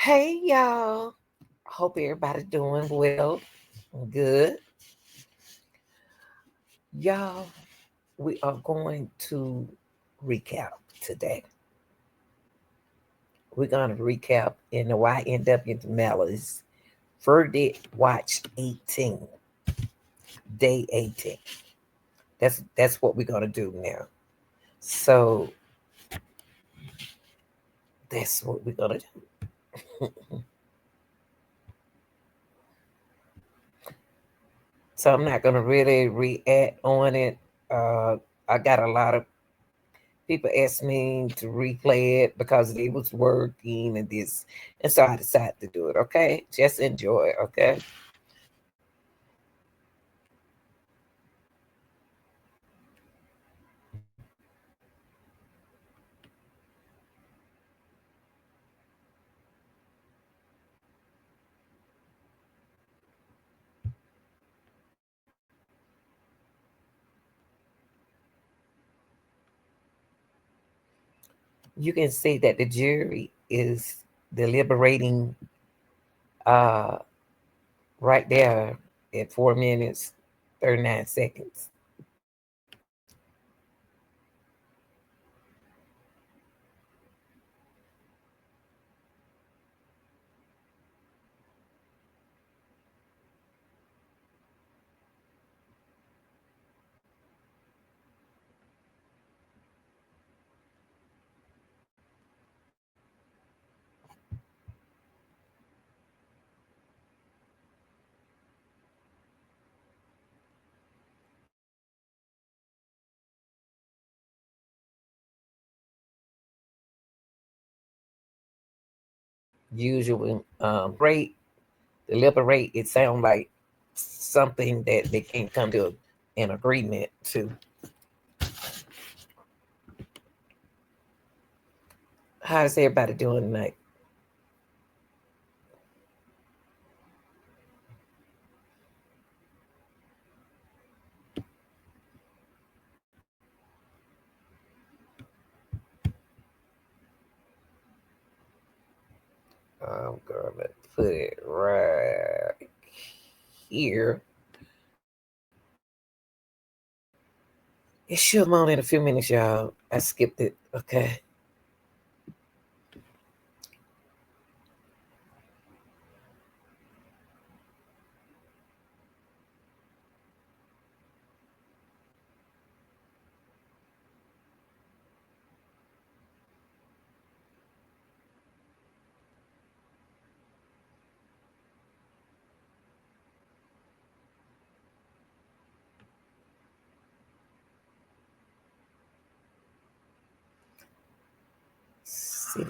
Hey y'all. Hope everybody doing well. Good. Y'all, we are going to recap today. We're going to recap in the why end up into Melly's verdict watch 18, day 18. That's what we're gonna do now. So that's what we're gonna do. So I'm not gonna really react on it. I got a lot of people asked me to replay it because it was working and this, and so I decided to do it. Okay, just enjoy. Okay. You can see that the jury is deliberating uh, right there at 4 minutes, 39 seconds. Usually, deliberate, it sounds like something that they can't come to an agreement to. How's everybody doing tonight? I'm gonna put it right here. It should come on in a few minutes, y'all. I skipped it. Okay. See.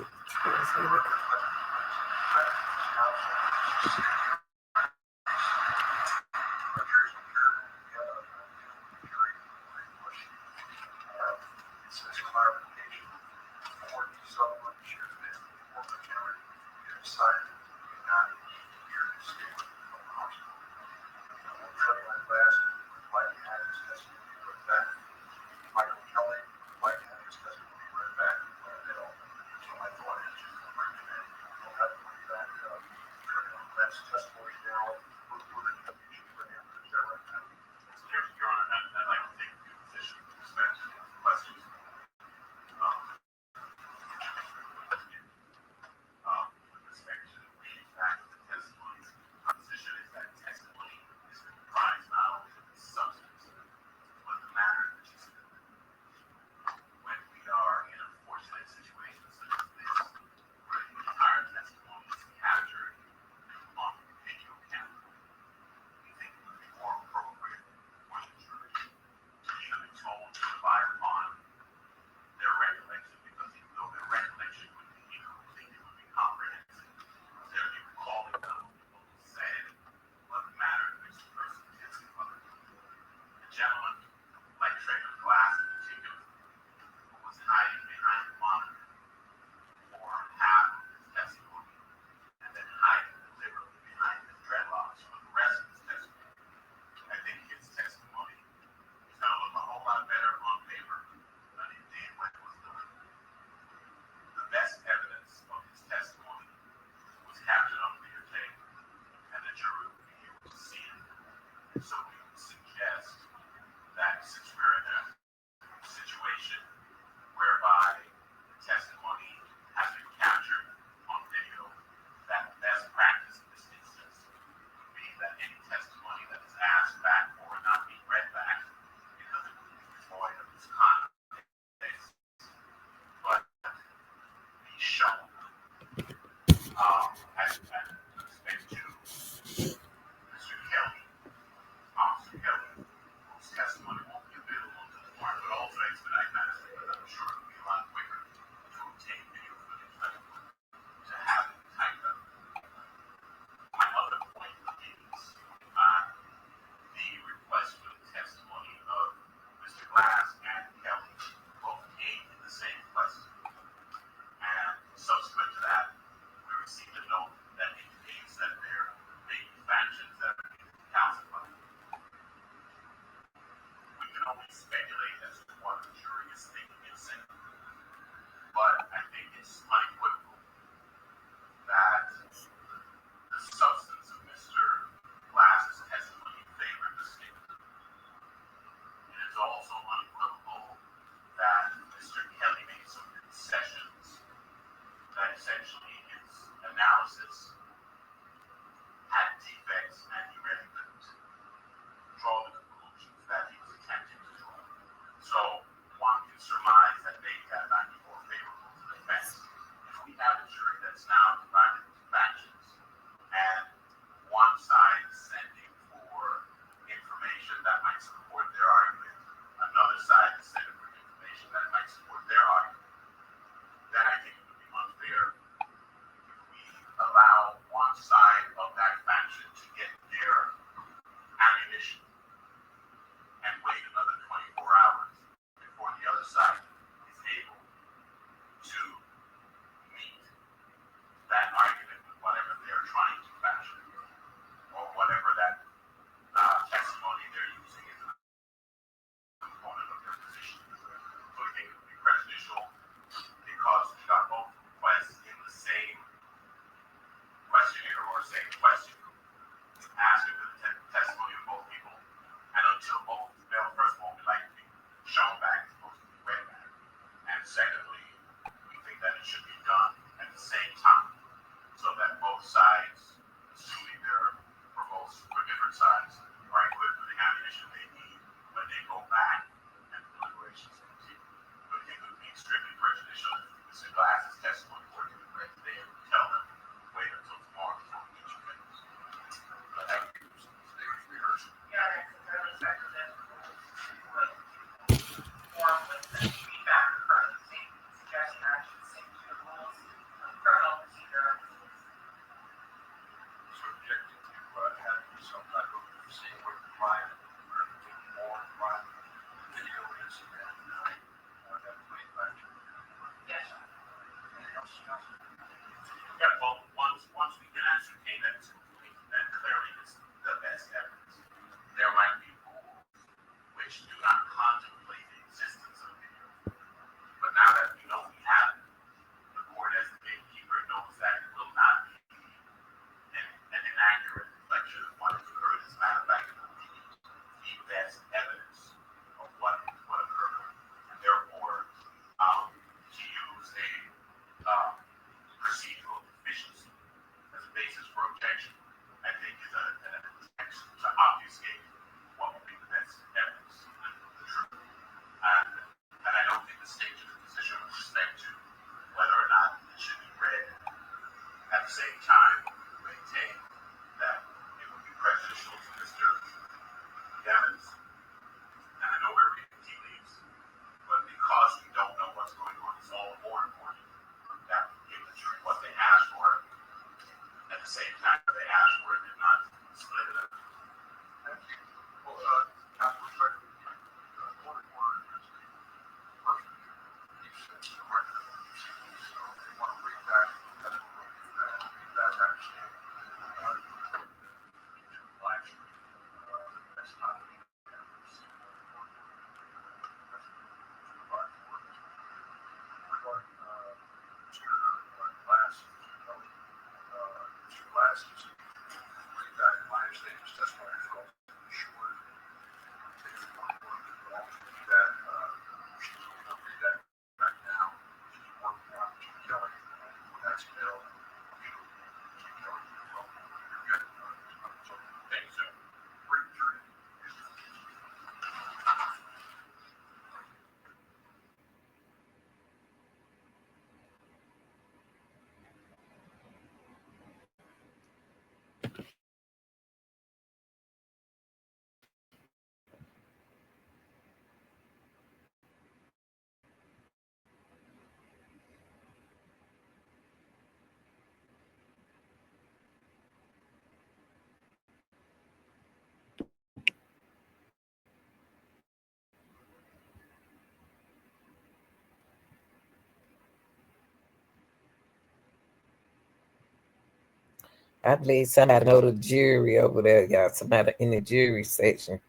I believe somebody know the jury over there, y'all. Somebody in the jury section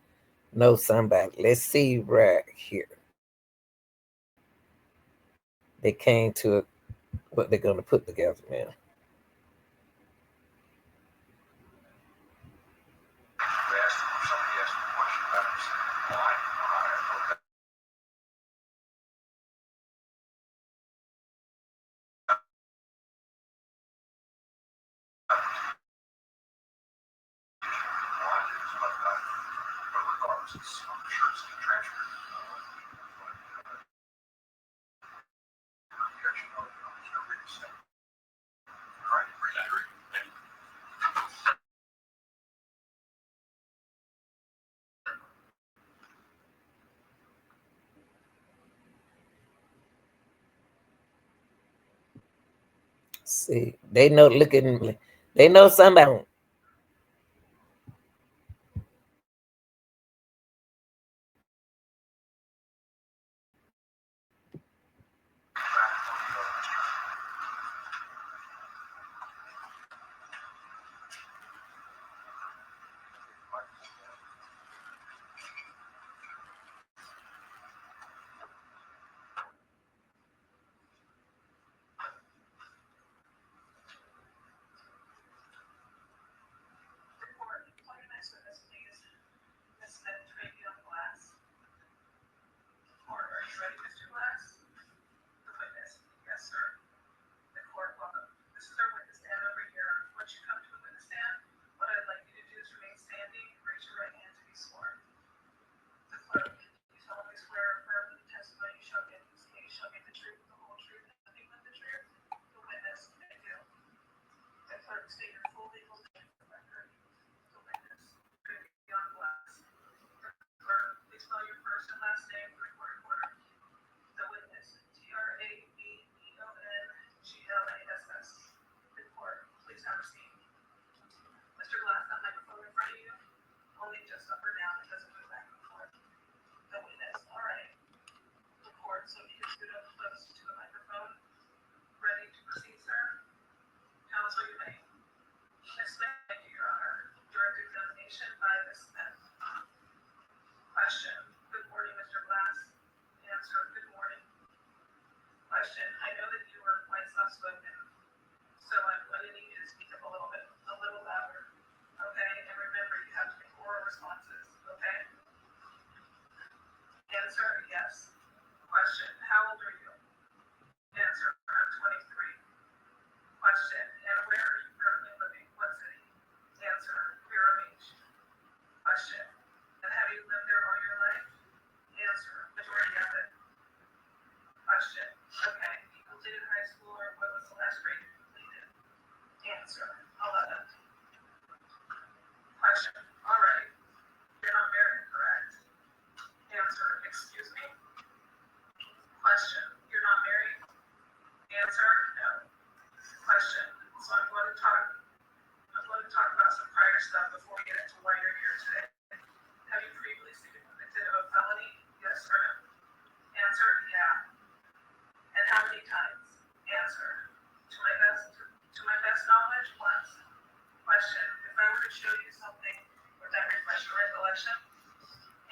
know somebody. Let's see right here. They came to what they're gonna put together now. See, they know. Look at them. They know somebody. to show you something or that refresh your recollection?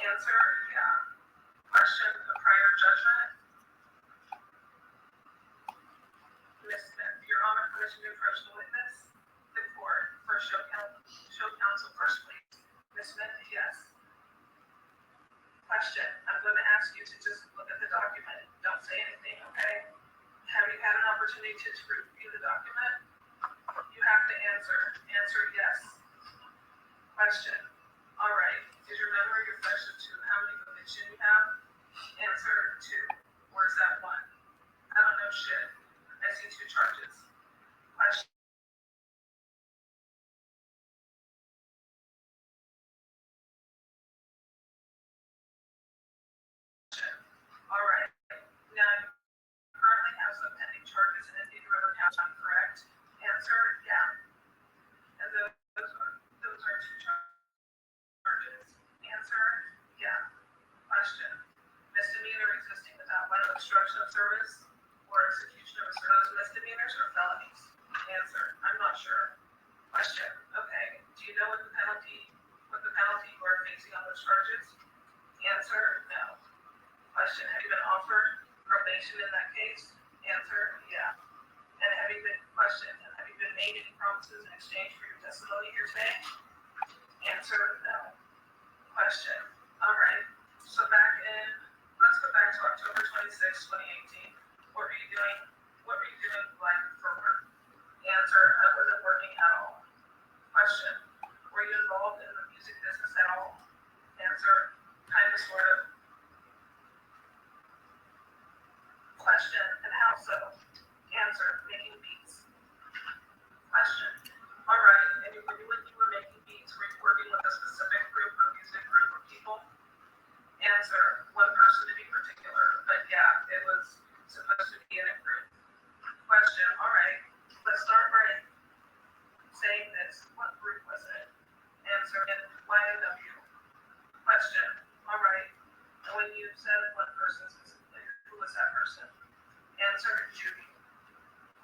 Answer, yeah. Question, a prior judgment? Ms. Smith, Your Honor, permission to approach the witness? The court, first show counsel first, please. Ms. Smith, yes. Question, I'm going to ask you to just look at the document. Don't say anything, okay? Have you had an opportunity to review the document? You have to answer. Answer yes. Question, all right. Is your memory reflection to how many convictions you have? Answer 2. Or is that 1? I don't know shit. I see 2 charges. Question. All right. Now, you currently have some pending charges in Indian River County, correct? Answer, yeah. And those are 2 charges. Answer, yeah. Question. Misdemeanor existing without violent obstruction of service or execution of those misdemeanors or felonies? Answer, I'm not sure. Question. Okay. Do you know what the penalty you are facing on those charges? Answer, no. Question. Have you been offered probation in that case? Answer, yeah. And have you been made any promises in exchange for your testimony here today? Answer, no. Question. All right. So let's go back to October 26, 2018. What were you doing like for work? Answer, I wasn't working at all. Question, were you involved in the music business at all? Answer, kind of, sort of. Question, and how so? Answer, making beats. Question, all right, and when you were making beats, were you working with a specific group or music group of people? Answer, one person to be particular, but yeah, it was supposed to be in a group. Question, all right, let's start by saying this. What group was it? Answer, YNW. Question, all right, and when you said one person specifically, who was that person? Answer, Judy.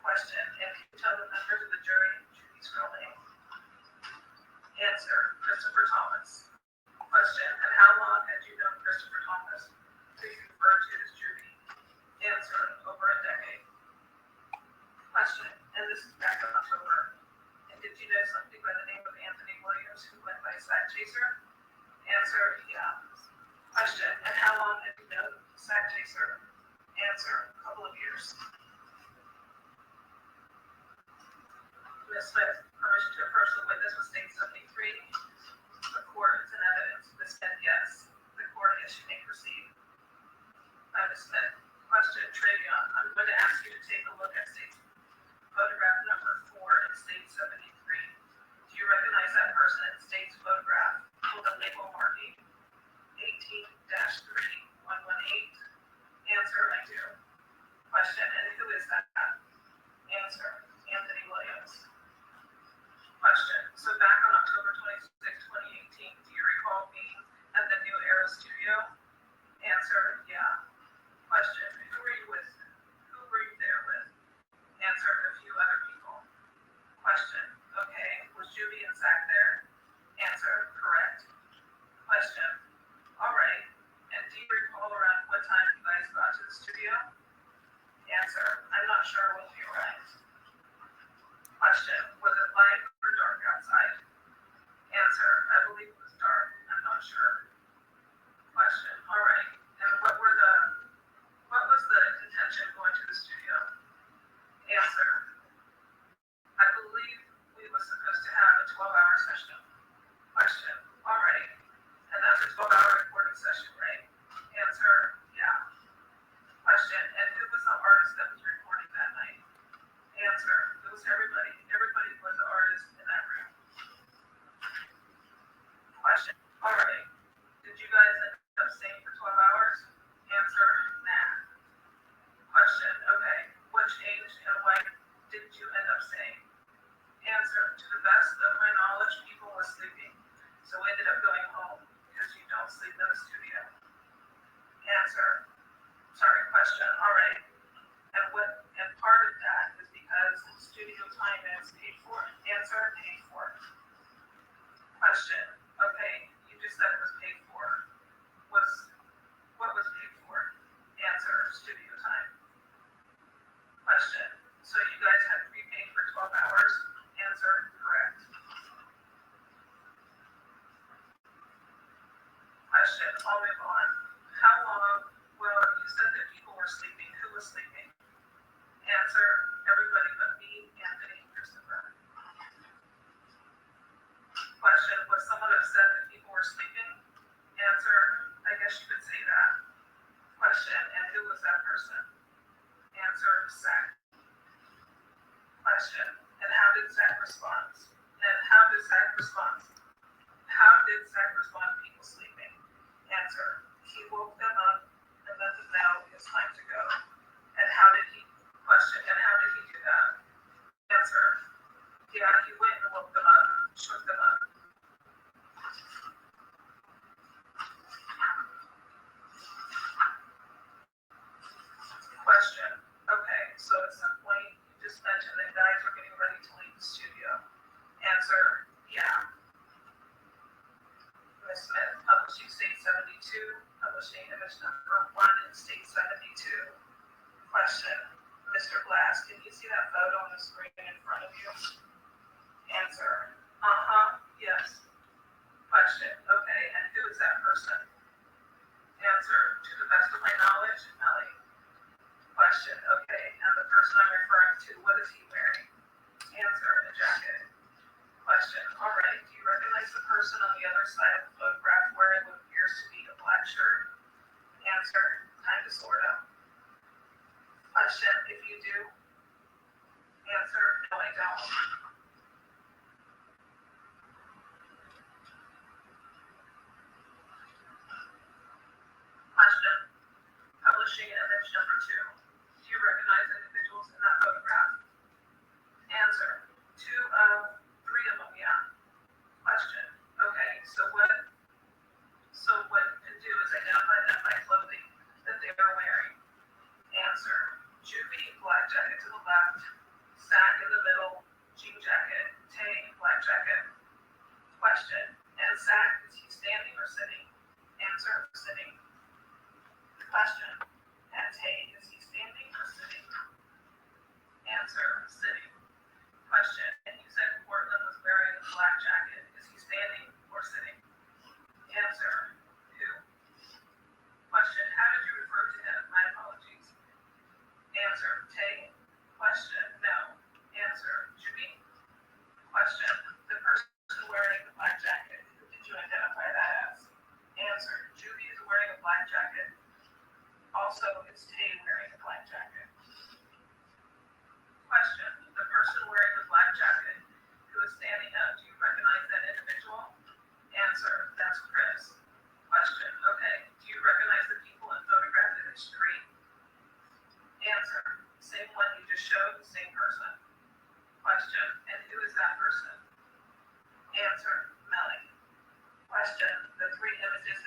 Question, and can you tell the members of the jury Judy's real name? Answer, Christopher Thomas. Question, and how long had you known Christopher Thomas, who you refer to as Judy? Answer, over a decade. Question, and this is back in October. And did you know something by the name of Anthony Williams who went by Sack Chaser? Answer, yeah. Question, and how long have you known Sack Chaser? Answer, a couple of years. Ms. Smith, permission to approach the witness with state 73. The court is in evidence. Ms. Smith, yes. The court, yes, you may proceed. Ms. Smith, question, Travion. I'm going to ask you to take a look at state photograph number 4 in state 73. Do you recognize that person in state's photograph with a label marking 18-3118? Answer, I do. Question, and who is that? Answer, Anthony Williams. Question, so back on October 26, 2018, do you recall being at the New Era studio? Answer, yeah. Question, who were you with? Who were you there with? Answer, a few other people. Question, okay, was Judy and Zach there? Answer, correct. Question, all right, and do you recall around what time you guys got to the studio? Answer, I'm not sure when we arrived. Question, was it light or dark outside? Answer, I believe it was dark, I'm not sure. Question, all right, and what was the intention of going to the studio? Answer, I believe we were supposed to have a 12-hour session. Question, all right, and that's a 12-hour recording session, right? Answer, yeah. Question, and who was the artist that was recording that night? Answer, it was everybody. Everybody was the artist in that room. Question, all right, did you guys end up staying for 12 hours? Answer, nah. Question, okay, what changed and why did you end up staying? Answer, to the best of my knowledge, people were sleeping, so we ended up going home because you don't sleep in the studio. Answer, sorry, question, all right, and part of that is because studio time is paid for. Answer, paid for. Question. Okay, you just said it was paid for. What was paid for? Answer. Studio time. Question. So you guys had to be paid for 12 hours? Answer. Correct. Question. I'll move on. How long? Well, you said that people were sleeping. Who was sleeping? Answer. Everybody but me, Anthony, and Christopher. Question. Was someone upset that people were sleeping? Answer. I guess you could say that. Question. And who was that person? Answer. Zach. Question. And how did Zach respond? And how did Zach respond? How did Zach respond to people sleeping? Answer. He woke them up and let them know it's time to go. And how did he? Question. And how did he do that? Answer. Yeah, he went and woke them up, shook them up. Question. Okay, so at some point you just mentioned that guys were getting ready to leave the studio. Answer. Yeah. Ms. Smith, publishing state 72, publishing image number 1 in state 72. Question. Mr. Glass, can you see that photo on the screen in front of you? Answer. Yes. Question. Okay, and who is that person? Answer. To the best of my knowledge, Melly. Question. Okay, and the person I'm referring to, what is he wearing? Answer. A jacket. Question. All right, do you recognize the person on the other side of the photograph wearing what appears to be a black shirt? Answer. Kind of, sort of. Question. If you do? Answer. No, I don't. Question. Publishing image number 2. Do you recognize individuals in that photograph? Answer. 2 of 3 of them, yeah. Question. Okay, so what you can do is identify them by clothing that they are wearing. Answer. Juvie, black jacket to the left. Sack in the middle, jean jacket. Tay, black jacket. Question. And Sack, is he standing or sitting? Answer. Sitting. Question. And Tay, is he standing or sitting? Answer. Sitting. Question. And you said Portland was wearing a black jacket. Is he standing or sitting? Answer. Who? Question. How did you refer to him? My apologies. Answer. Tay. Question. No. Answer. Jimmy. Question. The person wearing the black jacket, who did you identify that as? Answer. Judy is wearing a black jacket. Also, is Tay wearing a black jacket? Question. The person wearing the black jacket who is standing up, do you recognize that individual? Answer. That's Chris. Question. Okay. Do you recognize the people in photograph image 3? Answer. Same one you just showed, the same person. Question. And who is that person? Answer. Melly. Question. The 3 images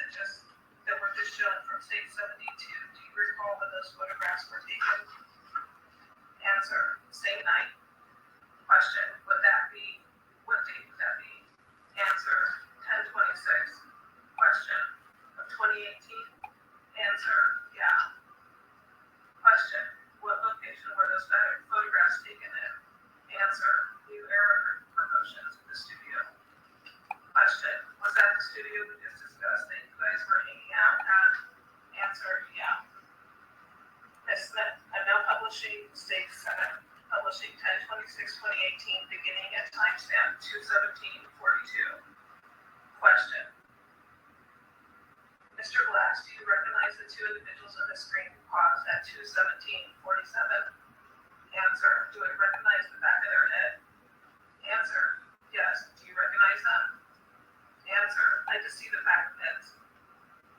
that were just shown from state 72, do you recall when those photographs were taken? Answer. Same night. Question. Would that be, what date would that be? Answer. 10/26. Question. Of 2018? Answer. Yeah. Question. What location were those photographs taken in? Answer. New Era Promotions at the studio. Question. Was that the studio we just discussed that you guys were hanging out at? Answer. Yeah. Ms. Smith, I'm now publishing state 7. Publishing 10/26/2018, beginning at timestamp 2/17/42. Question. Mr. Glass, do you recognize the 2 individuals on the screen who paused at 2/17/47? Answer. Do I recognize the back of their head? Answer. Yes. Do you recognize them? Answer. I just see the back of heads.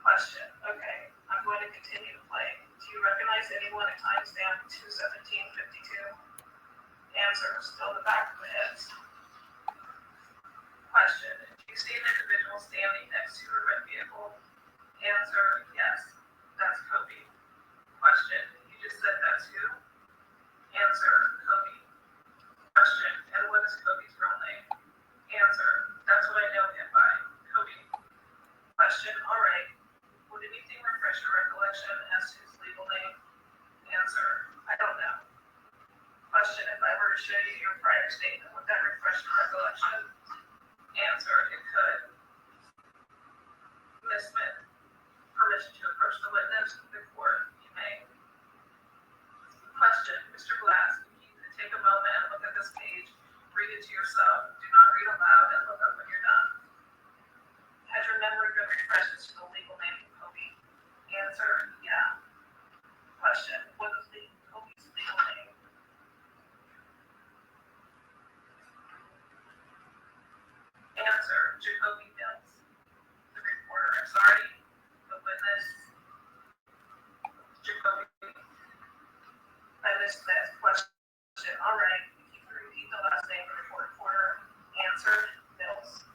Question. Okay. I'm going to continue to play. Do you recognize anyone at timestamp 2/17/52? Answer. Still the back of the heads. Question. Do you see an individual standing next to a red vehicle? Answer. Yes. That's Kobe. Question. You just said that's who? Answer. Kobe. Question. And what is Kobe's real name? Answer. That's what I know him by. recollection? Answer, it could. Ms. Smith, permission to approach the witness, the court, you may. Question, Mr. Glass, you can take a moment and look at this page, read it to yourself, do not read aloud, and look up when you're done. Has your memory been refreshed as to the legal name of Kobe? Answer, yeah. Question, what is Kobe's legal name? Answer, Jacoby Mills. The reporter, I'm sorry, the witness, Jacoby. I missed that question. All right, if you can repeat the last name of the reporter. Answer, Mills.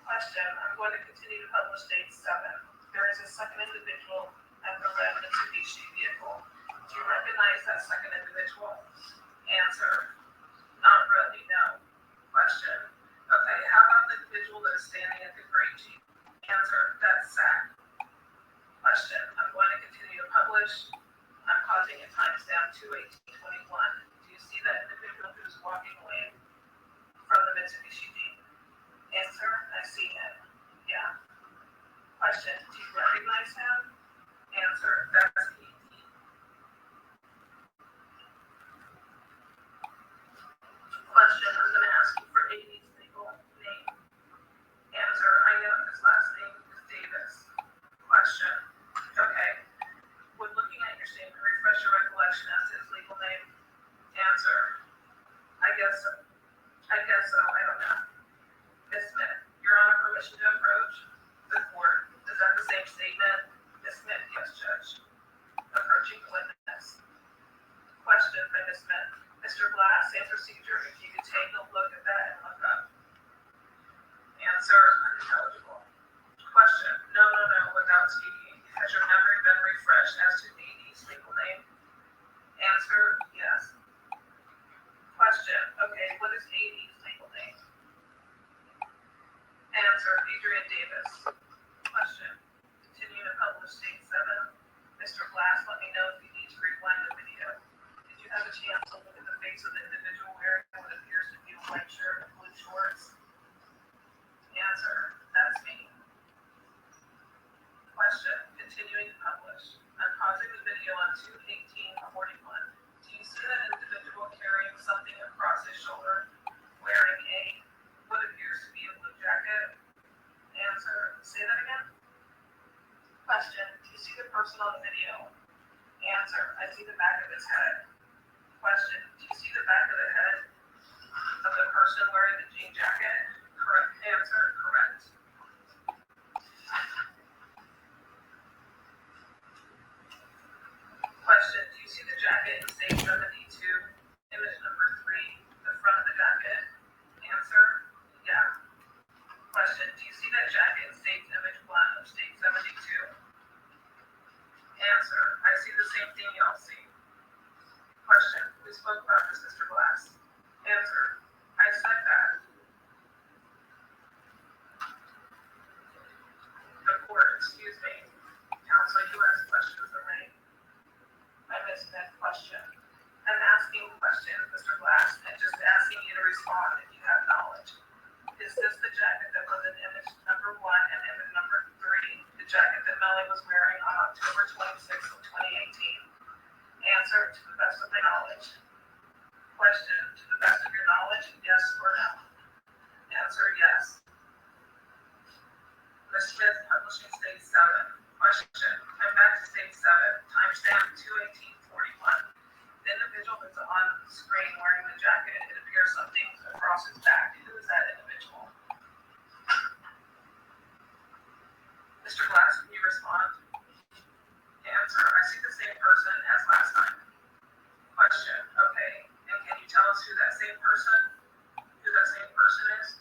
Question, I'm going to continue to publish date 7. There is a second individual at the red Mitsubishi vehicle. Do you recognize that second individual? Answer, not really, no. Question, okay, how about the individual that is standing at the gray Jeep? Answer, that's Zach. Question, I'm going to continue to publish. I'm causing a timestamp 2/18/21. Do you see that individual who's walking away from the Mitsubishi Jeep? Answer, I see him. Yeah. Question, do you recognize him? Answer, that's he. Question, I'm going to ask you for AD's legal name. Answer, I know his last name is Davis. Question, okay. When looking at your statement, refresh your recollection as to his legal name. Answer, I guess so. I don't know. Ms. Smith, you're on permission to approach the court. Is that the same statement? Ms. Smith, yes, Judge. Approaching the witness. Question by Ms. Smith. Mr. Glass, same procedure. If you could take a look at that and look up. Answer, unintelligible. Question, no, without speaking. Has your memory been refreshed as to AD's legal name? Answer, yes. Question, okay, what is AD's legal name? Answer, Adrian Davis. Question, continue to publish date 7. Mr. Glass, let me know if you need to rewind the video. Did you have a chance to look at the face of the individual wearing what appears to be a white shirt and blue shorts? Answer, that's me. Question, continuing to publish. I'm pausing the video on 2/18/41. Do you see that individual carrying something across his shoulder, wearing what appears to be a blue jacket? Answer, say that again. Question, do you see the person on the video? Answer, I see the back of his head. Question, do you see the back of the head of the person wearing the jean jacket? Correct. Answer, correct. Question, do you see the jacket in stage 72, image number 3, the front of the jacket? Answer, yeah. Question, do you see that jacket in stage image 1 of stage 72? Answer, I see the same thing y'all see. Question, we spoke about this, Mr. Glass. Answer, I said that. The court, excuse me. Counsel, you asked questions, right? I missed that question. I'm asking questions, Mr. Glass, and just asking you to respond if you have knowledge. Is this the jacket that was in image number 1 and image number 3, the jacket that Melly was wearing on October 26th of 2018? Answer, to the best of my knowledge. Question, to the best of your knowledge, yes or no? Answer, yes. Ms. Smith, publishing stage 7. Question, I'm back to stage 7, timestamp 2/18/41. The individual that's on the screen wearing the jacket, it appears something across his back. Who is that individual? Mr. Glass, can you respond? Answer, I see the same person as last time. Question, okay, and can you tell us who that same person is?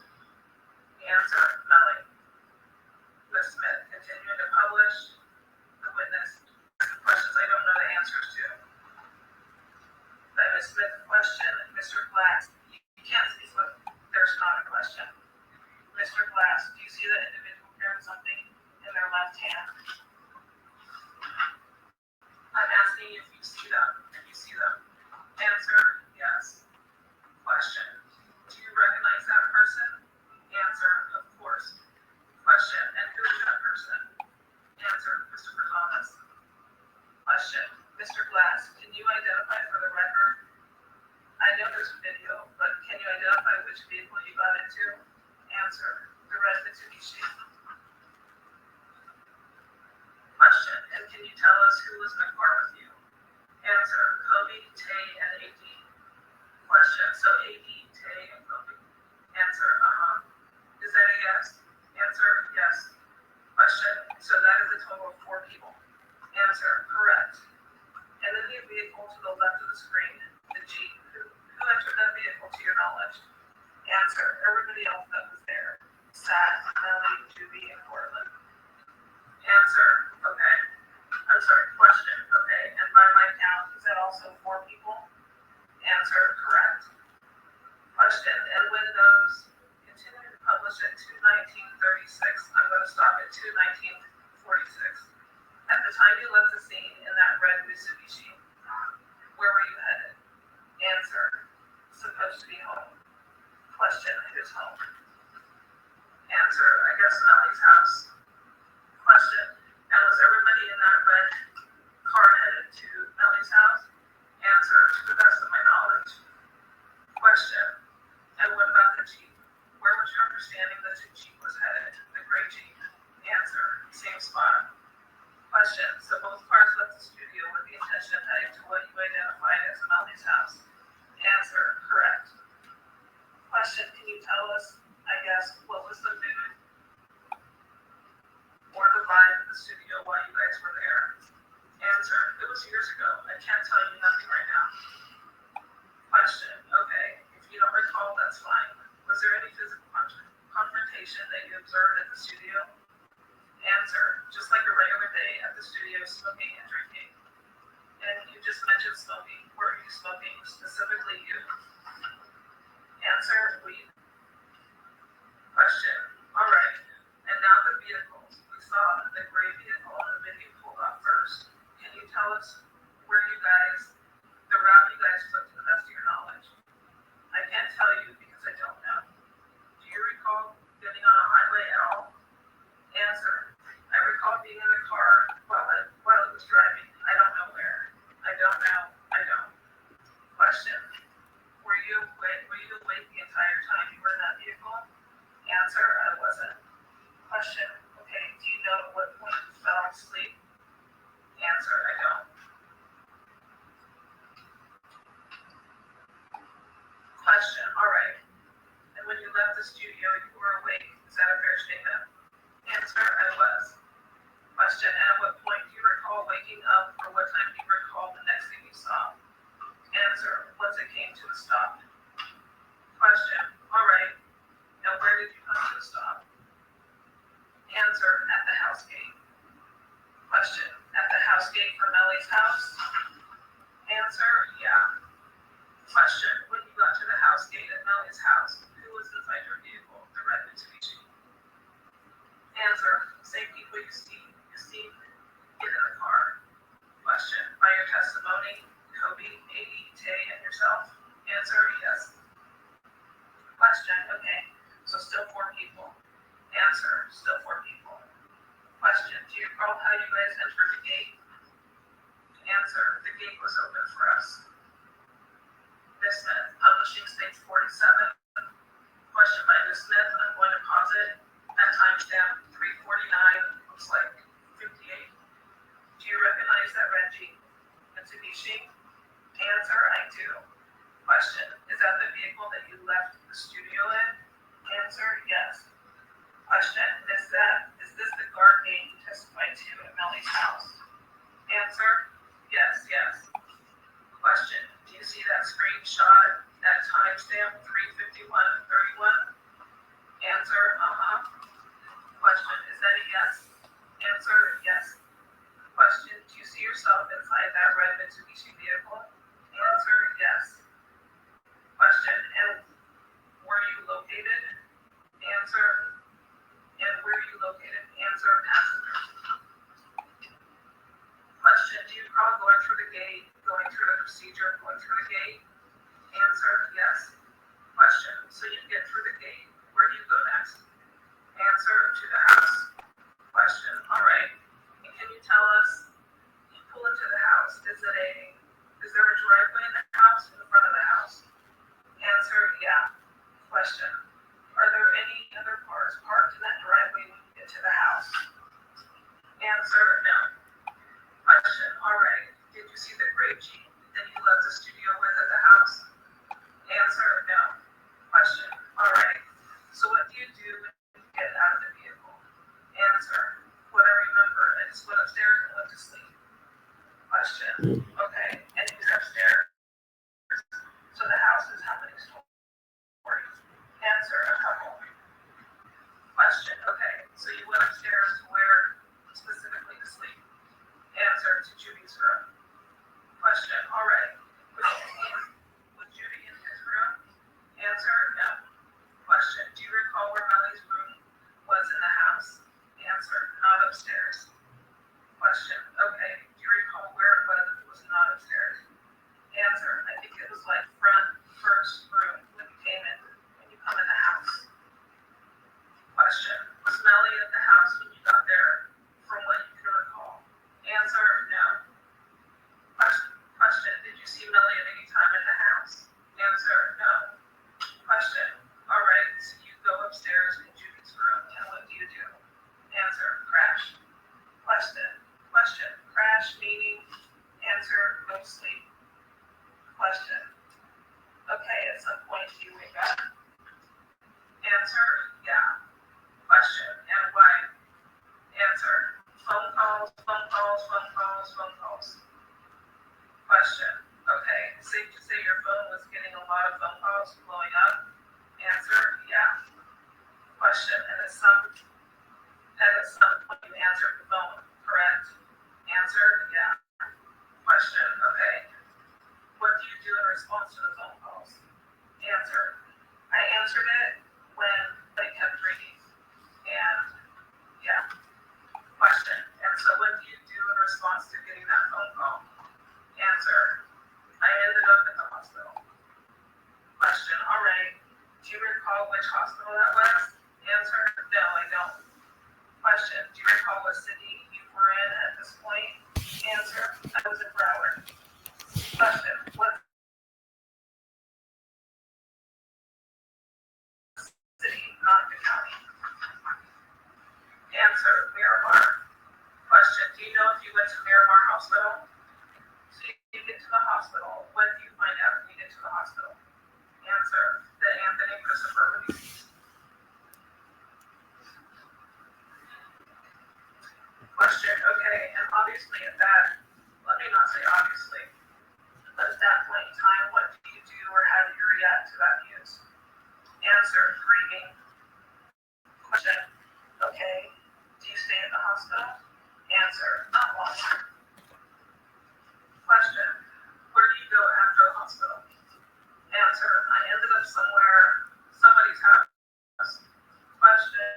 Answer, Melly. Ms. Smith, continuing to publish. The witness, questions I don't know the answers to. By Ms. Smith, question, Mr. Glass, you can't see what, there's not a question. Mr. Glass, do you see the individual carrying something in their left hand? I'm asking if you see them. Answer, yes. Question, do you recognize that person? be in Portland? Answer, okay. I'm sorry, question, okay. And by my count, is that also 4 people? Answer, correct. Question, and when those continue to publish at 2:19:36, I'm going to stop at 2:19:46. At the time you left the scene in that red Mitsubishi, where were you headed? Answer, supposed to be home. Question, who's home? Answer, I guess Melly's house. Question, and was everybody in that red car headed to Melly's house? Answer, to the best of my knowledge. Question, and what about the Jeep? Where was your understanding that the Jeep was headed? The gray Jeep. Answer, same spot. Question, so both cars left the studio with the intention of heading to what you identified as Melly's house? Answer, correct. Question, can you tell us, I guess, what was the mood or the vibe of the studio while you guys were there? Answer, it was years ago. I can't tell you nothing right now. Question, okay, if you don't recall, that's fine. Was there any physical confrontation that you observed at the studio? Answer, just like a regular day at the studio, smoking and drinking. And you just mentioned smoking. Were you smoking, specifically you? Answer, weed. Question, all right. And now the vehicles. We saw the gray vehicle in the video pulled off first. Can you tell us where you guys, the route you guys took to the best of your knowledge? I can't tell you because I don't know. Do you recall getting on a highway at all? Answer, I recall being in the car while it was driving. I don't know where. I don't know. I don't. Question, were you awake the entire time you were in that vehicle? Answer, I wasn't. Question, okay, do you know at what point you fell asleep? Answer, I don't. Question, all right. And when you left the studio, you were awake. Is that a fair statement? Answer, I was. Question, and at what point do you recall waking up, or what time do you recall the next thing you saw? Answer, once it came to a stop. Question, all right. And where did you come to a stop? Answer, at the house gate. Question, at the house gate for Melly's house? Answer, yeah. Question, when you got to the house gate at Melly's house, who was inside your vehicle, the red Mitsubishi? Answer, same people you see get in the car. Question, by your testimony, Kobe, A.E., Tay, and yourself? Answer, yes. Question, okay, so still 4 people. Answer, still 4 people. Question, do you recall how you guys entered the gate? Answer, the gate was open for us. Ms. Smith, publishing states 47. Question by Ms. Smith, I'm going to pause it at timestamp 3:49, looks like 58. Do you recognize that red Jeep? Mitsubishi? Answer, I do. Question, is that the vehicle that you left the studio in? Answer, yes. Question, is this the guard gate you testified to at Melly's house? Answer, yes. Question, do you see that screenshot at timestamp 3:51:31? Answer, Question, is that a yes? Answer, yes. Question, do you see yourself inside that red Mitsubishi vehicle? Answer, yes. Question, and were you located? Answer, and where are you located? Answer, passenger. Question, do you recall going through the gate, going through the procedure, going through the gate? Answer, yes. house blowing up? Answer, yeah. Question, and at some point you answered the phone, correct? Answer, yeah. Question, okay. What do you do in response to the phone calls? Answer, I answered it when they kept ringing. And yeah. Question, and so what do you do in response to getting that phone call? Answer, I ended up at the hospital. Question, all right. Do you recall which hospital that was? Answer, no, I don't. Question, do you recall what city you were in at this point? Answer, I was in Broward. Question, what city, not the county? Answer, Miramar. Question, do you know if you went to Miramar Hospital? So you get to the hospital, what do you find out when you get to the hospital? Answer, that Anthony Christopher was deceased. Question, okay, and obviously at that, let me not say obviously, but at that point in time, what do you do or how do you react to that news? Answer, grieving. Question, okay, do you stay at the hospital? Answer, not long. Question, where do you go after the hospital? Answer, I ended up somewhere, somebody's house. Question,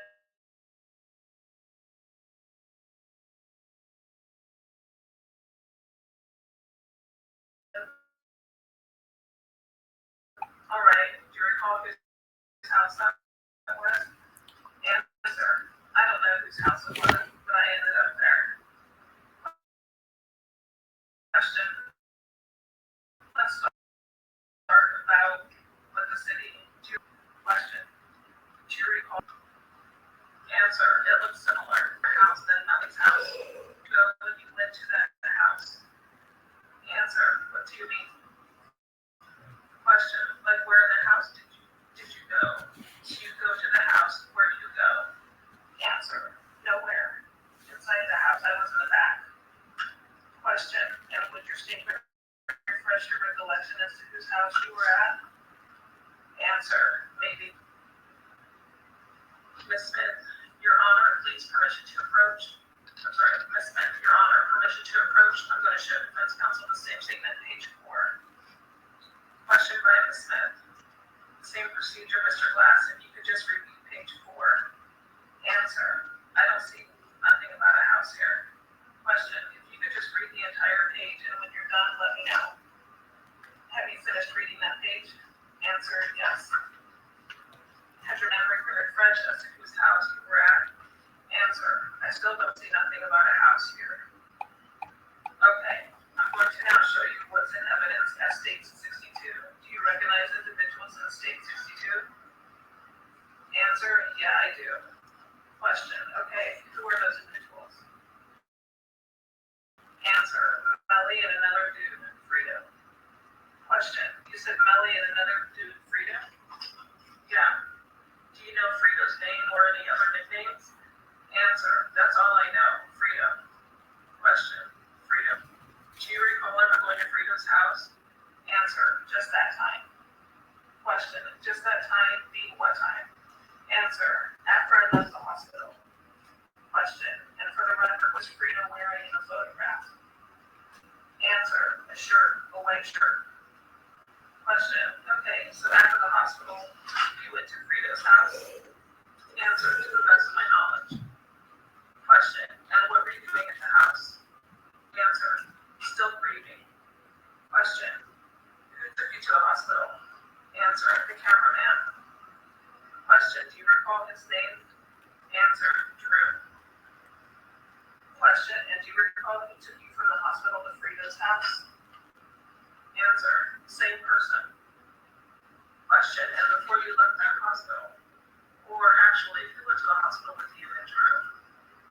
all right, do you recall whose house that was? Answer, I don't know whose house it was, but I ended up there. Question, let's start about what the city do. Question, do you recall? Answer, it looks similar to your house than Melly's house. Go when you went to that house. Answer, what do you mean? Question, like where in the house did you go? Do you go to the house? Where do you go? Answer, nowhere. Inside the house, I was in the back. Question, and would your statement refresh your recollection as to whose house you were at? Answer, maybe. Miss Smith, Your Honor, please permission to approach. I'm sorry, Miss Smith, Your Honor, permission to approach. I'm going to show defense counsel the same statement, page 4. Question by Miss Smith. Same procedure, Mr. Glass, if you could just repeat page 4. Answer, I don't see nothing about a house here. Question, if you could just read the entire page and when you're done, let me know. Have you finished reading that page? Answer, yes. Has your memory been refreshed as to whose house you were at? Answer, I still don't see nothing about a house here. Okay, I'm going to now show you what's in evidence at State 62. Do you recognize individuals in State 62? Answer, yeah, I do. Question, okay, who are those individuals? Answer, Melly and another dude, Frida. Question, you said Melly and another dude, Frida? Yeah. Do you know Frida's name or any other nicknames? Answer, that's all I know, Frida. Question, Frida, do you recall ever going to Frida's house? Answer, just that time. Question, just that time being what time? Answer, after I left the hospital. Question, and for the record, was Frida wearing in the photograph? Answer, a shirt, a white shirt. Question, okay, so after the hospital, you went to Frida's house? Answer, to the best of my knowledge. Question, and what were you doing at the house? Answer, still grieving. Question, who took you to the hospital? Answer, the cameraman. Question, do you recall his name? Answer, Drew. Question, and do you recall who took you from the hospital to Frida's house? Answer, same person. Question, and before you left that hospital, or actually, who went to the hospital with you and Drew?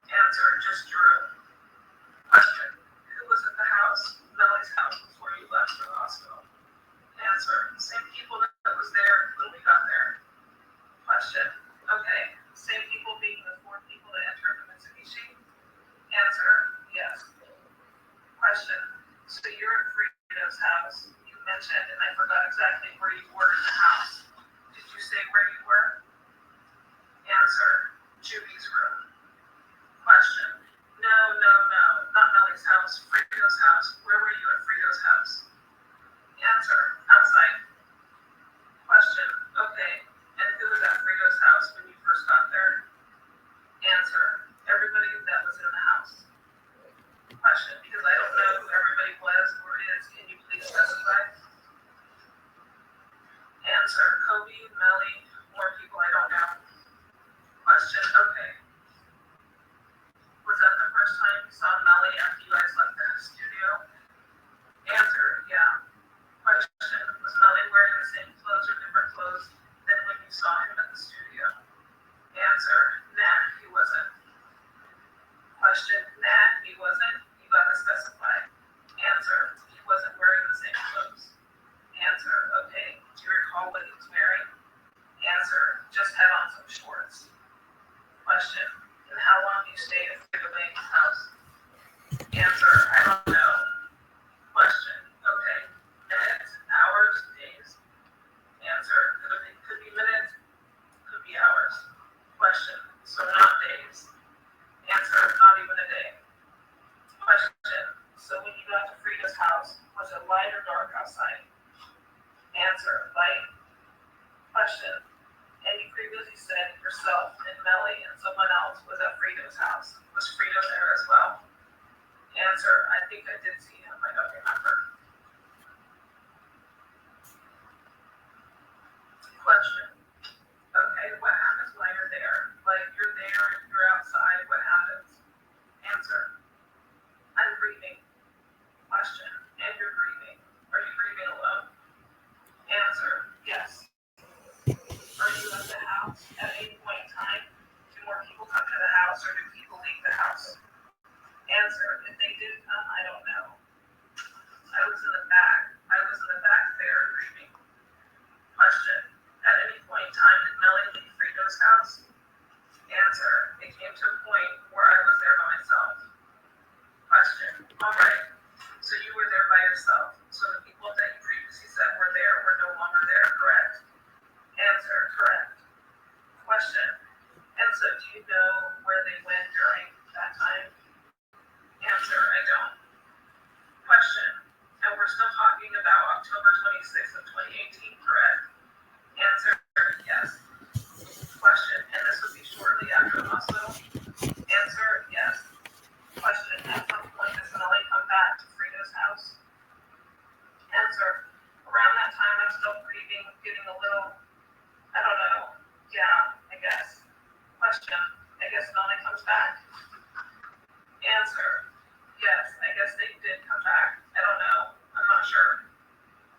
Answer, just Drew. Question, who was at the house, Melly's house, before you left for the hospital? Answer, same people that was there when we got there. Question, okay, same people being the 4 people that entered the Mitsubishi? Answer, yes. Question, so you're at Frida's house. You mentioned, and I forgot exactly where you were in the house. Answer, nah, he wasn't. Question, nah, he wasn't. You got to specify. Answer, he wasn't wearing the same clothes. Answer, okay, do you recall what he was wearing? Answer, just had on some shorts. Question, and how long do you stay at Fredo Bank's house? Answer, I don't know. Question, okay, minutes, hours, days? Answer, could be minutes, could be hours. Question, so not days. Answer, not even a day. Question, so when you got to Frida's house, was it light or dark outside? Answer, light. Question, and you previously said yourself and Melly and someone else was at Frida's house. Was Frida there as well? Answer, I think I did see him, I don't remember. Question, okay, what happens while you're there? Like you're there, you're outside, what happens? Answer, I'm grieving. Question, and you're grieving. Are you grieving alone? Answer, yes. Are you at the house at any point in time? Do more people come to the house or do people leave the house? Answer, if they did come, I don't know. I was in the back there grieving. Question, at any point in time did Melly leave Frido's house? Answer, it came to a point where I was there by myself. Question, all right, so you were there by yourself. So the people that you previously said were there were no longer there, correct? Answer, correct. Question, and so do you know where they went during that time? Answer, I don't. Question, and we're still talking about October 26th of 2018, correct? Answer, yes. Question, and this would be shortly after the hospital? Answer, yes. Question, at some point does Melly come back to Frida's house? Answer, around that time I'm still grieving, getting a little, I don't know, yeah, I guess. Question, I guess Melly comes back? Answer, yes, I guess they did come back. I don't know, I'm not sure.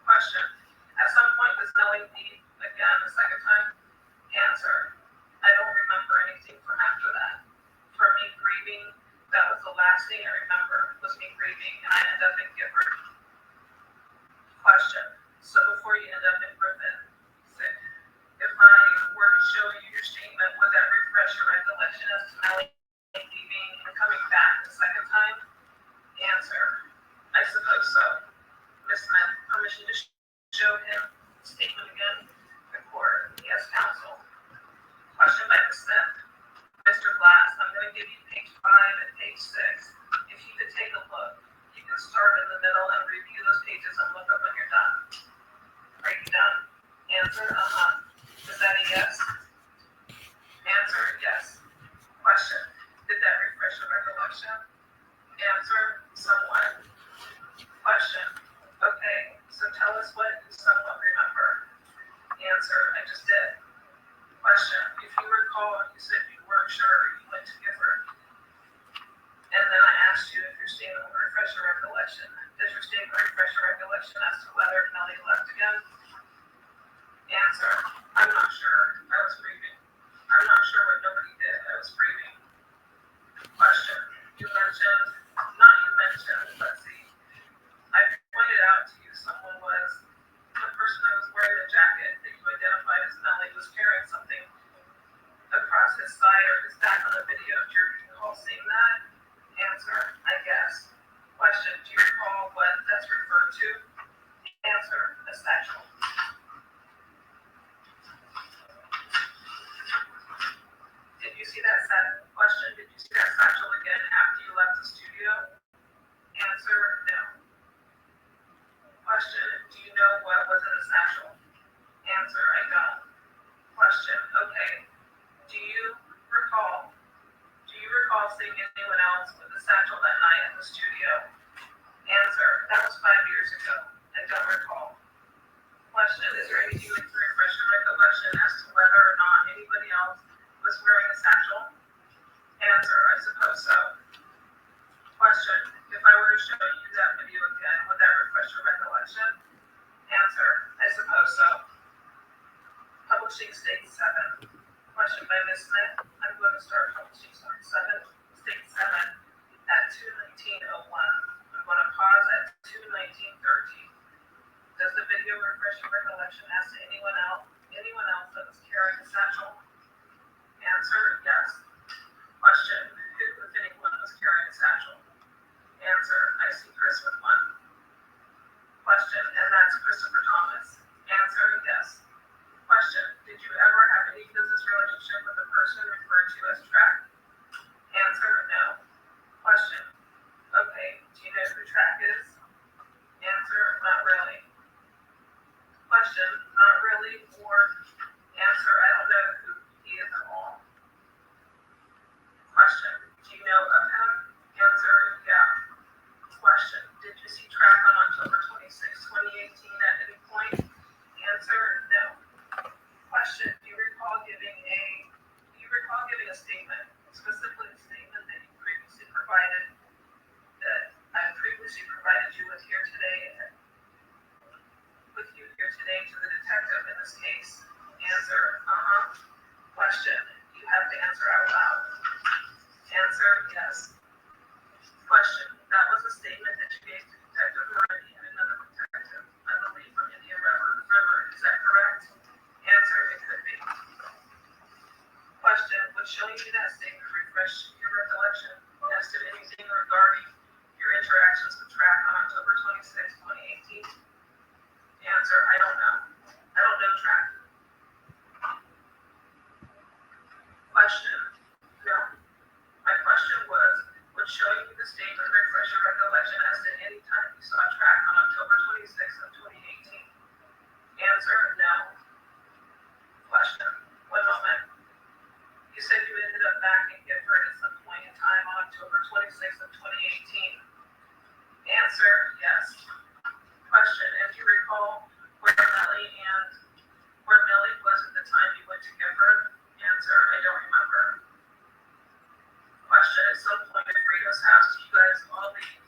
Question, at some point does Melly leave again the second time? Answer, I don't remember anything from after that. For me grieving, that was the last thing I remember was me grieving and I ended up in Gifford. Question, so before you end up in Griffin, if I were to show you your statement, would that refresh your recollection as to Melly leaving and coming back the second time? Answer, I suppose so. Miss Smith, permission to show him the statement again? The court, yes, counsel. Question by Miss Smith. Mr. Glass, I'm going to give you page 5 and page 6. If you could take a look, you can start in the middle and review those pages and look up when you're done. Are you done? Answer, is that a yes? Answer, yes. Question, did that refresh your recollection? Answer, somewhat. Question, okay, so tell us what you somewhat remember. Answer, I just did. Question, if you recall, you said you weren't sure you went to Gifford. And then I asked you if your statement would refresh your recollection. Does your statement refresh your recollection as to whether Melly left again? Answer, I'm not sure. I was grieving. I'm not sure what nobody did. I was grieving. Question, let's see. I pointed out to you someone was, the person that was wearing the jacket that you identified as Melly was carrying something across his side or his back on the video. Do you recall seeing that? Answer, I guess. Question, do you recall what that's referred to? Answer, a satchel. Did you see that question? Did you see that satchel again after you left the studio? Answer, no. Question, do you know what was in the satchel? Answer, I don't. Question, okay. Do you recall seeing anyone else with the satchel that night in the studio? Answer, that was 5 years ago. I don't recall. I'm going to start publishing state 7 at 2:19:01. I'm going to pause at 2:19:13. Does the video refresh your recollection as to anyone else that was carrying a satchel? Answer, yes. Question, who, if anyone, was carrying a satchel? Answer, I see Chris with one. Question, and that's Christopher Thomas. Answer, yes. Question, did you ever have any business relationship with a person referred to as Track? Answer, no. Question, okay, do you know who Track is? Answer, not really. Question, not really, or answer, I don't know who he is at all. Question, do you know of him? Answer, yeah. Question, did you see Track on October 26, 2018 at any point? Answer, no. Question, do you recall giving a statement, specifically a statement that I previously provided you with here today to the detective in this case? Answer, Question, you have to answer out loud. Answer, yes. Question, that was a statement that you gave to Detective Moretti and another detective, I believe from Indian River. Is that correct? Answer, it could be. Question, would showing you that statement refresh your recollection as to anything regarding your interactions with Track on October 26, 2018? Answer, I don't know. I don't know Track. Question, no. My question was, would showing you the statement refresh your recollection as to any time you saw Track on October 26 of 2018? Answer, no. Question, one moment. You said you ended up back in Gifford at some point in time on October 26 of 2018. Answer, yes. Question, if you recall where Melly was at the time you went to Gifford? Answer, I don't remember. Question, at some point at Rita's house, do you guys all leave,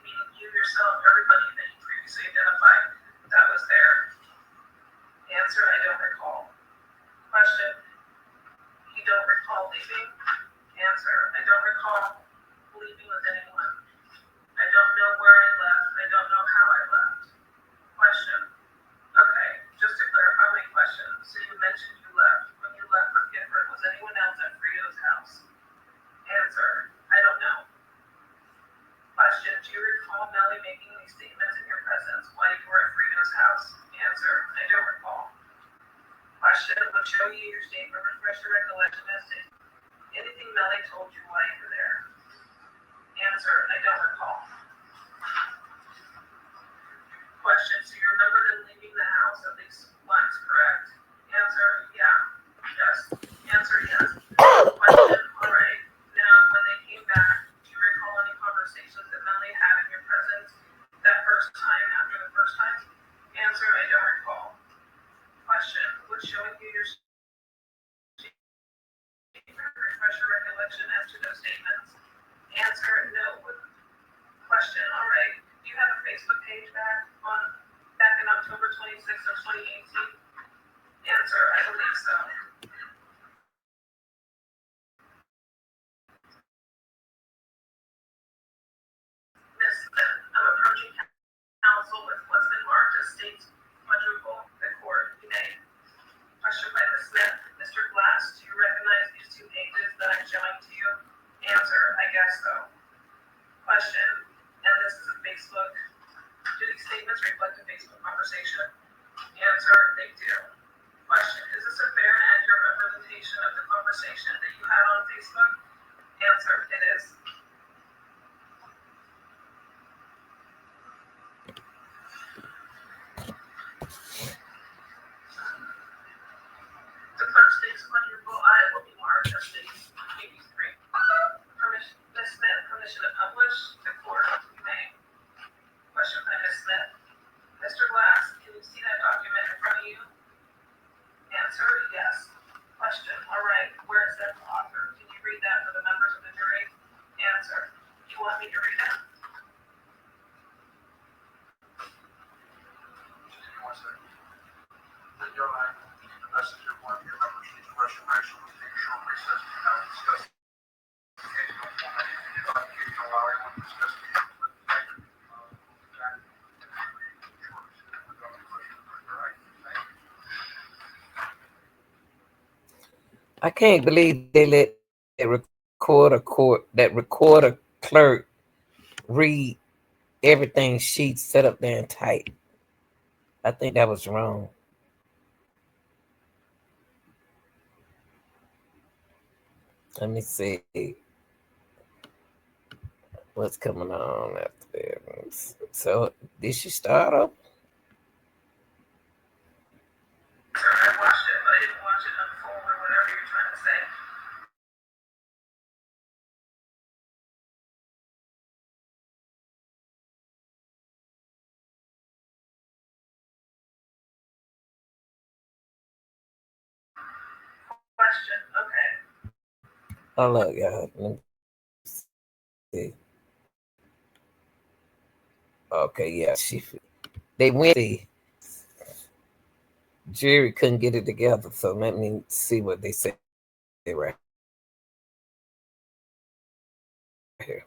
meaning you yourself, everybody that you previously identified that was there? Answer, I don't recall. Question, you don't recall leaving? Answer, I don't recall leaving with anyone. I don't know where I left. I don't know how I left. Question, okay, just to clarify my question, so you mentioned you left. When you left from Gifford, was anyone else at Frito's house? Answer, I don't know. Question, do you recall Melly making these statements in your presence while you were at Frito's house? Answer, I don't recall. Question, would show you your statement refresh your recollection as to anything Melly told you while you were there? Answer, I don't recall. Question, so you remember them leaving the house at least once, correct? Answer, yeah. Yes. Answer, yes. Question, all right. Now, when they came back, do you recall any conversations that Melly had in your presence that first time after the first time? Answer, I don't recall. Question, would showing you your statement refresh your recollection as to those statements? Answer, no. Question, all right. Do you have a Facebook page back in October 26th of 2018? Answer, I believe so. Miss Smith, I'm approaching counsel with what's been marked as state quadruple the court. You may. Question by Ms. Smith, Mr. Glass, do you recognize these two pages that I'm showing to you? Answer, I guess so. Question, and this is a Facebook. Do these statements reflect a Facebook conversation? Answer, they do. Question, is this a fair and accurate representation of the conversation that you had on Facebook? Answer, it is. The clerk states quadruple I will be marked as states 83. Ms. Smith, permission to publish? The court, you may. Question by Ms. Smith. Mr. Glass, can you see that document in front of you? Answer, yes. Question, all right, where it says author, can you read that for the members of the jury? Answer, you want me to read it? One second. Then you'll have the messenger one here. I can't believe they let that recorder clerk read everything she set up there and type. I think that was wrong. Let me see what's coming on after that. So did she start up? I watched it, but I didn't watch it unfold or whatever you're trying to say. Question. Okay. Oh look, y'all. Let me see. Okay, yeah, they went see Jerry couldn't get it together, so let me see what they say right here.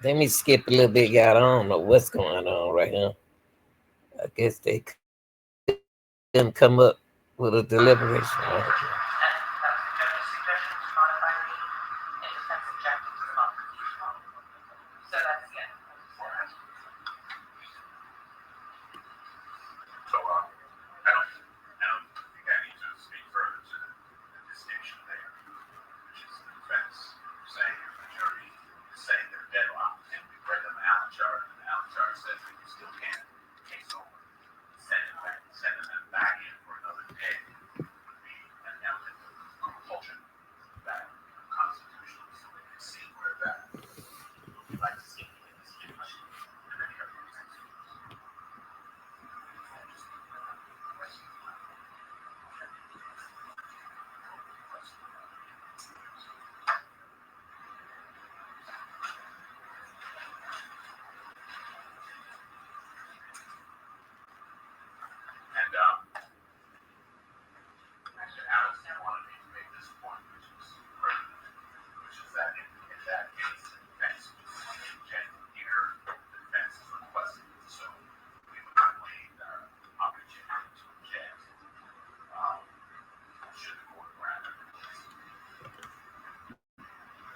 Let me skip a little bit, y'all. I don't know what's going on right here. I guess they couldn't come up with a deliberation. Right? Suggestion to modify the in defense objective to the modification. So that's, yeah.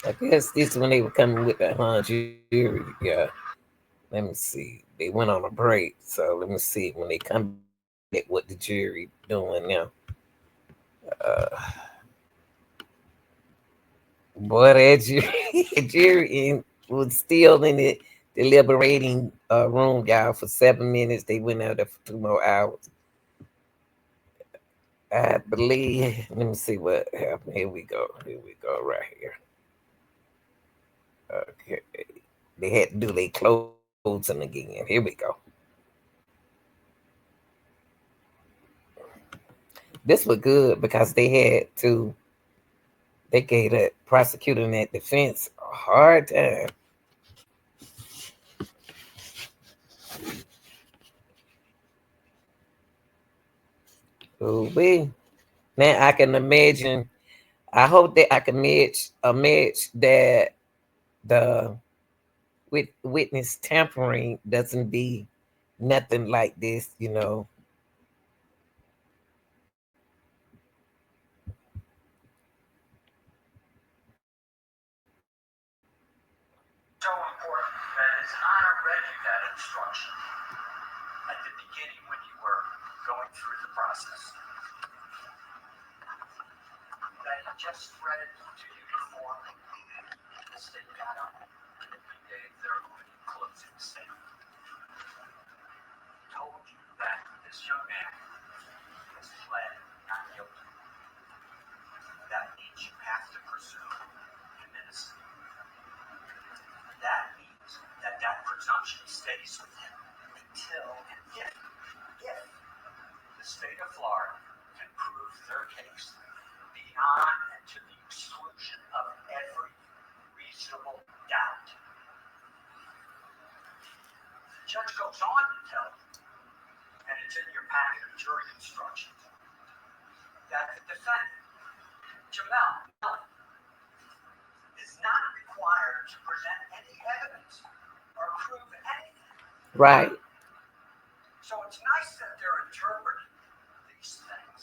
I guess this when they were coming with the jury. Yeah. Let me see. They went on a break, so let me see when they come back what the jury doing now. Uh, boy, that jury, jury was still in the deliberating room, y'all, for 7 minutes. They went out there for 2 more hours. I believe. Let me see what happened. Here we go. Here we go. Right here. Okay. They had to do their closing again. Here we go. This was good because they had to. They gave that prosecutor and that defense a hard time. Ooh-wee. Now I can imagine. I hope that I can match that the witness tampering doesn't be nothing like this. So important that his honor read you that instruction at the beginning when you were going through the process. That he just read it to you before the state got up and gave their closing statement. Told you that this young man has pled not guilty. That means you have to presume him innocent. That means that presumption stays with him until and if the state of Florida can prove their case beyond and to the exclusion of every reasonable doubt. The judge goes on to tell you, and it's in your packet of jury instructions, that the defendant, Jamel, is not required to present any evidence or prove anything. Right. So it's nice that they're interpreting these things.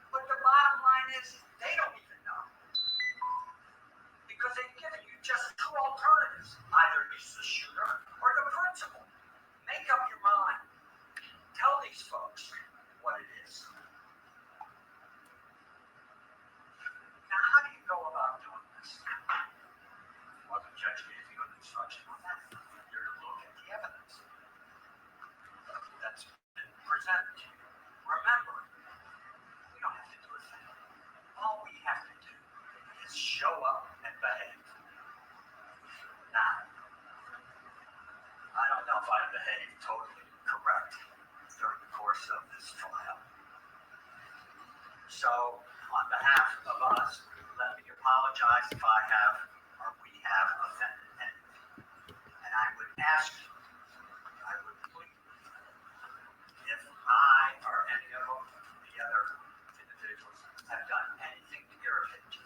But the bottom line is they don't even know. Because they've given you just two alternatives. Either he's the shooter or the principal. Make up your mind. Tell these folks what it is. Now, how do you go about doing this? Well, the judge gave you an instruction on that. You're to look at the evidence that's been presented to you. Remember, we don't have to do a thing. All we have to do is show up and behave. Now, I don't know if I behaved totally correct during the course of this trial. So, on behalf of us, let me apologize if I have or we have offended anyone. And I would ask you, I would plead, if I or any of the other individuals have done anything to irritate you,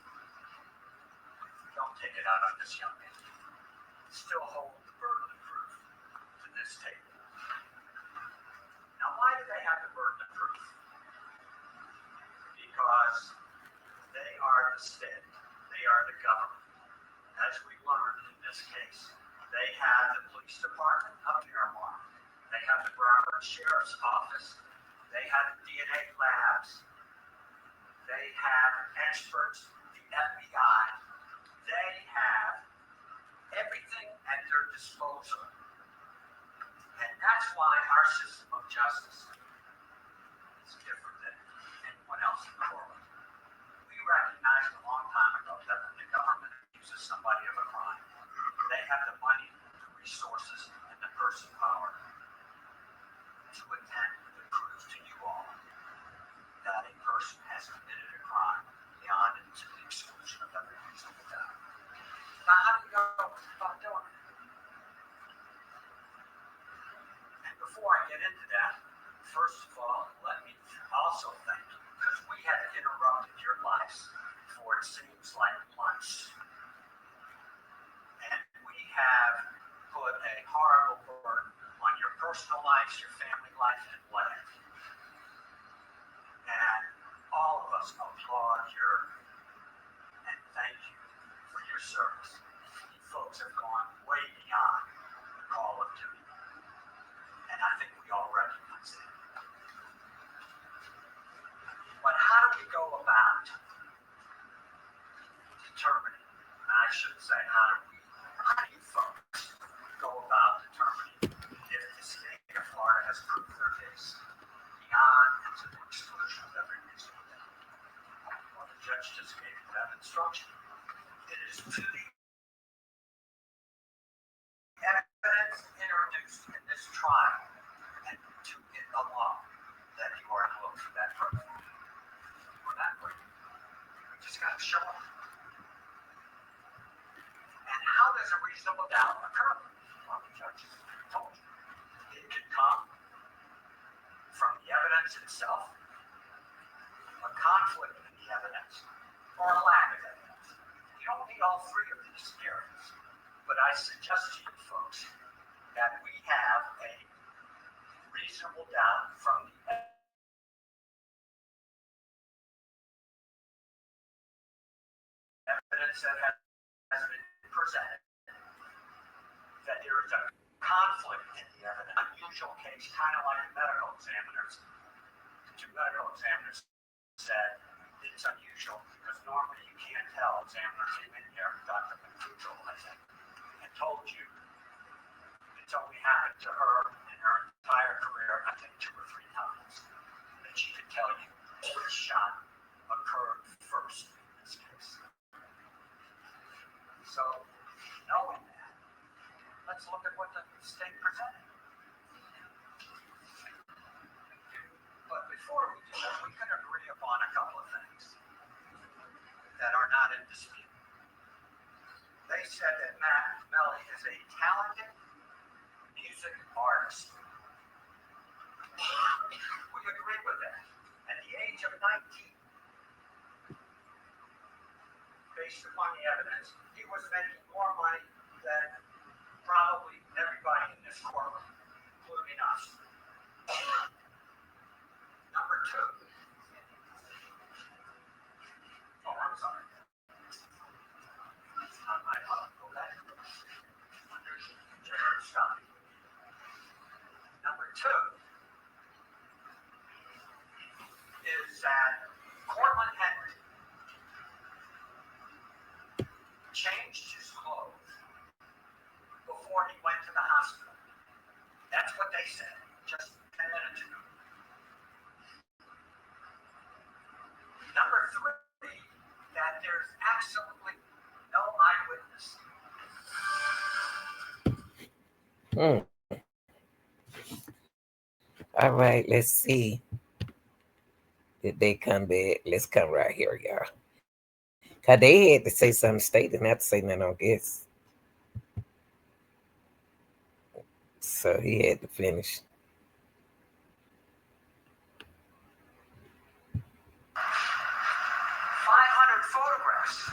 don't take it out on this young man. Still hold the burden of proof to this table. Now, why do they have the burden of proof? Because they are the state. They are the government. As we learned in this case, they have the police department of Miramar. They have the Broward Sheriff's Office. They have DNA labs. They have experts, the FBI. They have everything at their disposal. And that's why our system of justice is different than anyone else in the world. We recognized a long time ago that when the government accuses somebody of a crime, they have the money, the resources, and the person power to attempt to prove to you all that a person has committed a crime beyond and to the exclusion of every reasonable doubt. Now, how do you go about doing it? And before I get into that, first of all, let me also thank you, because we have interrupted your lives for it seems like months. And we have put a horrible burden on your personal lives, your family life, and life. And all of us applaud your and thank you for your service. show up. And how does a reasonable doubt occur? Well, the judge told you. It can come from the evidence itself, a conflict in the evidence, or a lack of evidence. You don't need all three of these areas. But I suggest to you folks that we have a reasonable doubt from the evidence that has been presented, that there is a conflict in the evidence. Unusual case, kind of like medical examiners. The two medical examiners said it's unusual because normally you can't tell. Examiner came in here, Dr. McCutrell, I think, and told you it's only happened to her in her entire career, I think 2 or 3 times, that she could tell you which shot occurred first in this case. So, knowing that, let's look at what the state presented. But before we do that, we can agree upon a couple of things that are not in dispute. They said that Matt Melly is a talented music artist. We agree with that. At the age of 19, based upon the evidence, he was making more money than probably everybody in this courtroom, including us. Number 2. Oh, I'm sorry. Go back. Stop. Number 2 is that Cortland Henry changed his clothes before he went to the hospital. That's what they said just 10 minutes ago. Number 3, that there's absolutely no eyewitness. All right, let's see. Did they come back? Let's come right here, y'all. Because they had to say something. State didn't have to say nothing on this. So he had to finish. 500 photographs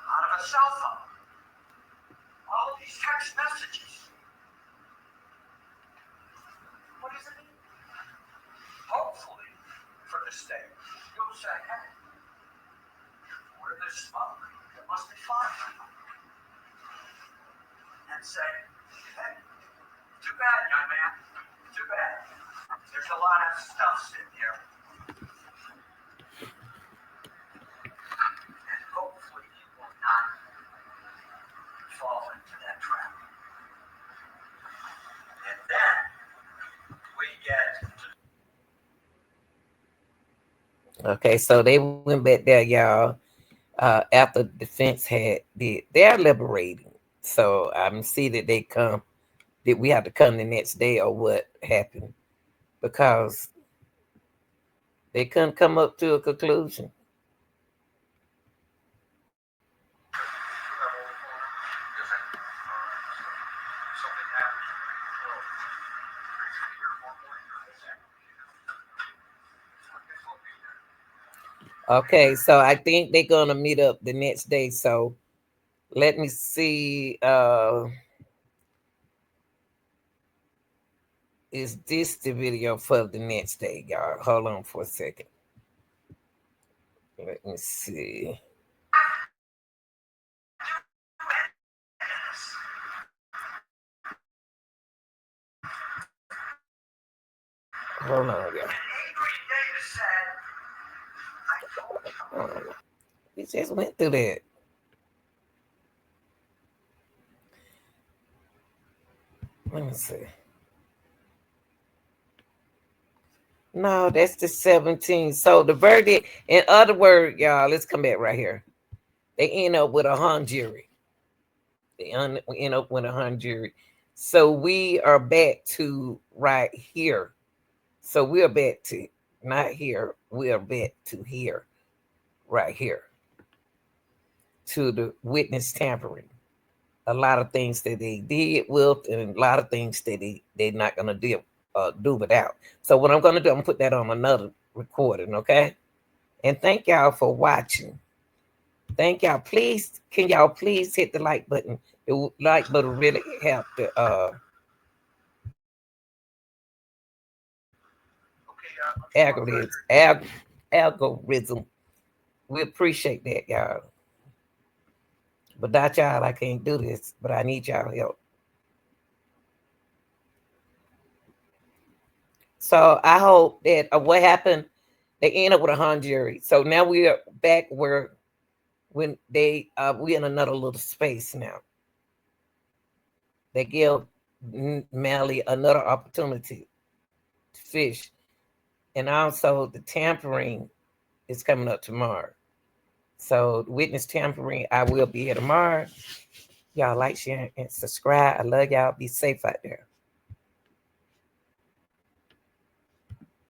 out of a cell phone. All of these text messages. What does it mean? Hopefully, for the state, you'll say, hey, where there's smoke, there must be fire. And say, hey, too bad, young man, too bad. There's a lot of stuff sitting here. And hopefully you will not fall into that trap. And then we get to... Okay, so they went back there, y'all. After the defense they're liberating. So I'm see that they come. Did we have to come the next day or what happened? Because they couldn't come up to a conclusion. Okay, so I think they're gonna meet up the next day. So let me see. Is this the video for the next day, y'all? Hold on for a second. Let me see. Hold on, y'all. We just went through that. Let me see. No, that's the 17th. So the verdict, in other words, y'all, let's come back right here. They end up with a hung jury. We end up with a hung jury. So we are back to right here. So we are back to not here. We are back to here, right here. to the witness tampering. A lot of things that they did with, and a lot of things that they're not gonna do without. So what I'm gonna do, I'm gonna put that on another recording, okay? And thank y'all for watching. Thank y'all. Please, can y'all please hit the like button? The like button really help the algorithm. We appreciate that, y'all. But without y'all, I can't do this. But I need y'all help. So I hope that what happened, they end up with a hung jury. So now we are back where when they we in another little space now. They give Melly another opportunity to fish. And also the tampering is coming up tomorrow. So witness tampering, I will be here tomorrow. Y'all like, share, and subscribe. I love y'all. Be safe out there.